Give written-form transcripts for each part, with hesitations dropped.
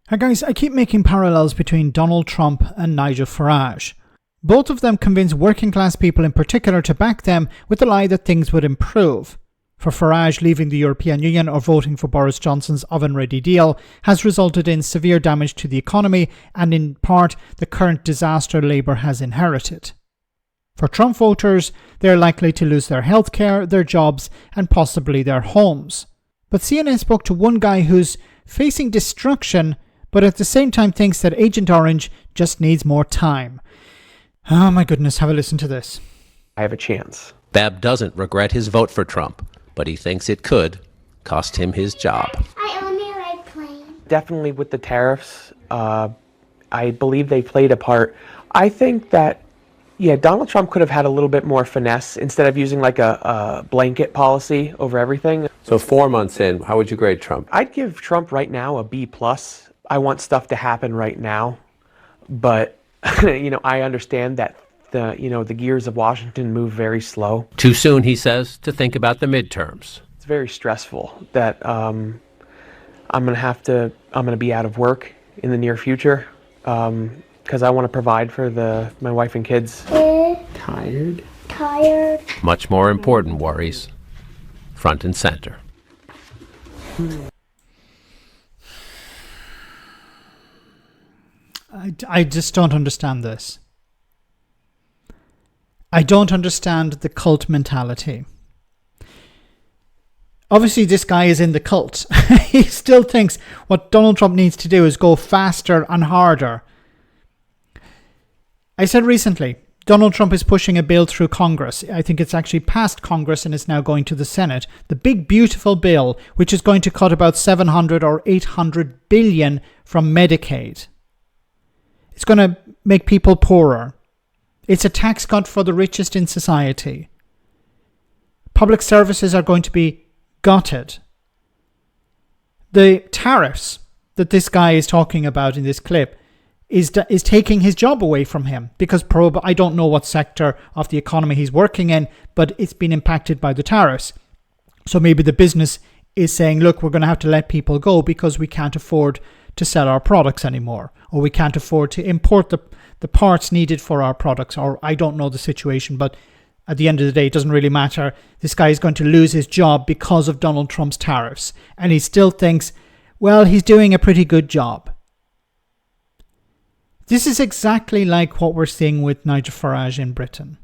Hi guys, I keep making parallels between Donald Trump and Nigel Farage. Both of them convince working class people in particular to back them with the lie that things would improve. For Farage, leaving the European Union or voting for Boris Johnson's oven-ready deal has resulted in severe damage to the economy and in part the current disaster Labour has inherited. For Trump voters, they are likely to lose their healthcare, their jobs and possibly their homes. But CNN spoke to one guy who's facing destruction but at the same time thinks that Agent Orange just needs more time. Oh my goodness, have a listen to this. I have a chance. Bab doesn't regret his vote for Trump, but he thinks it could cost him his job. I only like plain. Definitely with the tariffs, I believe they played a part. I think that, Donald Trump could have had a little bit more finesse instead of using like a blanket policy over everything. So 4 months in, how would you grade Trump? I'd give Trump right now a B+. I want stuff to happen right now, but I understand that the gears of Washington move very slow. Too soon, he says, to think about the midterms. It's very stressful that I'm gonna be out of work in the near future because I want to provide for my wife and kids. Tired. Much more important worries, front and center. I just don't understand this. I don't understand the cult mentality. Obviously, this guy is in the cult. He still thinks what Donald Trump needs to do is go faster and harder. I said recently, Donald Trump is pushing a bill through Congress. I think it's actually passed Congress and is now going to the Senate. The big, beautiful bill, which is going to cut about 700 or 800 billion from Medicaid. It's going to make people poorer. It's a tax cut for the richest in society. Public services are going to be gutted. The tariffs that this guy is talking about in this clip is taking his job away from him because I don't know what sector of the economy he's working in, but it's been impacted by the tariffs. So maybe the business is saying, look, we're going to have to let people go because we can't afford to sell our products anymore, or we can't afford to import the parts needed for our products, or I don't know the situation, but at the end of the day, it doesn't really matter. This guy is going to lose his job because of Donald Trump's tariffs, and he still thinks, well, he's doing a pretty good job. This is exactly like what we're seeing with Nigel Farage in Britain.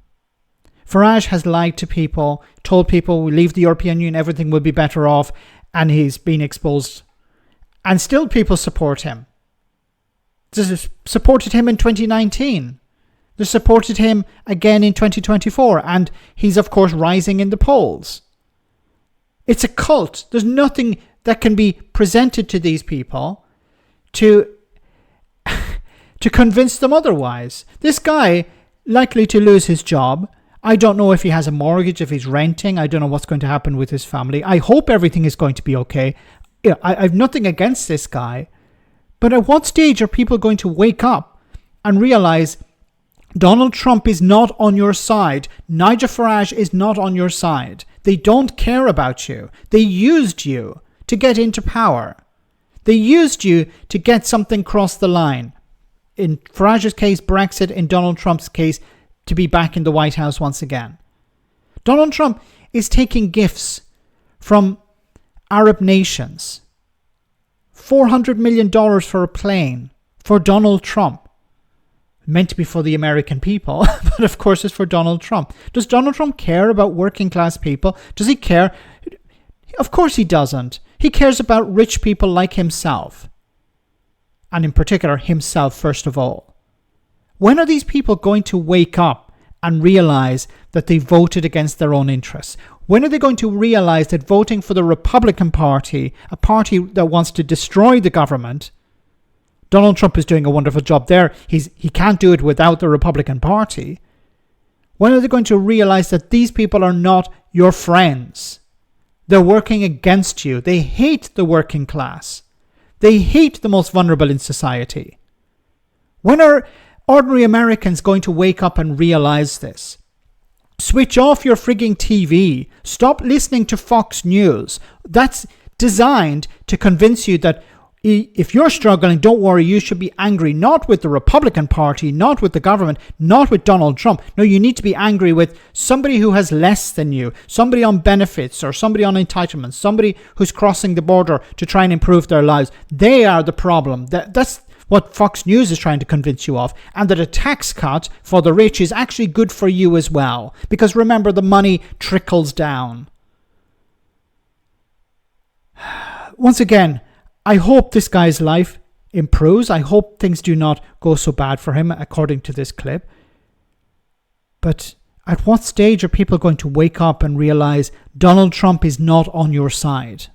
Farage has lied to people, told people we leave the European Union, everything will be better off, and he's been exposed. And still people support him. They supported him in 2019. They supported him again in 2024. And he's, of course, rising in the polls. It's a cult. There's nothing that can be presented to these people to convince them otherwise. This guy, likely to lose his job. I don't know if he has a mortgage, if he's renting. I don't know what's going to happen with his family. I hope everything is going to be okay. I have nothing against this guy, but at what stage are people going to wake up and realize Donald Trump is not on your side? Nigel Farage is not on your side. They don't care about you. They used you to get into power. They used you to get something across the line. In Farage's case, Brexit. In Donald Trump's case, to be back in the White House once again. Donald Trump is taking gifts from Arab nations. $400 million for a plane for Donald Trump. Meant to be for the American people, but of course it's for Donald Trump. Does Donald Trump care about working class people? Does he care? Of course he doesn't. He cares about rich people like himself. And in particular, himself first of all. When are these people going to wake up and realize that they voted against their own interests? When are they going to realize that voting for the Republican Party, a party that wants to destroy the government, Donald Trump is doing a wonderful job there. He can't do it without the Republican Party. When are they going to realize that these people are not your friends? They're working against you. They hate the working class. They hate the most vulnerable in society. When are ordinary Americans going to wake up and realize this? Switch off your frigging TV. Stop listening to Fox News. That's designed to convince you that if you're struggling, don't worry, you should be angry not with the Republican Party, not with the government, not with Donald Trump. No, you need to be angry with somebody who has less than you, somebody on benefits or somebody on entitlements, somebody who's crossing the border to try and improve their lives. They are the problem. That's what Fox News is trying to convince you of. And that a tax cut for the rich is actually good for you as well. Because remember, the money trickles down. Once again, I hope this guy's life improves. I hope things do not go so bad for him, according to this clip. But at what stage are people going to wake up and realize Donald Trump is not on your side?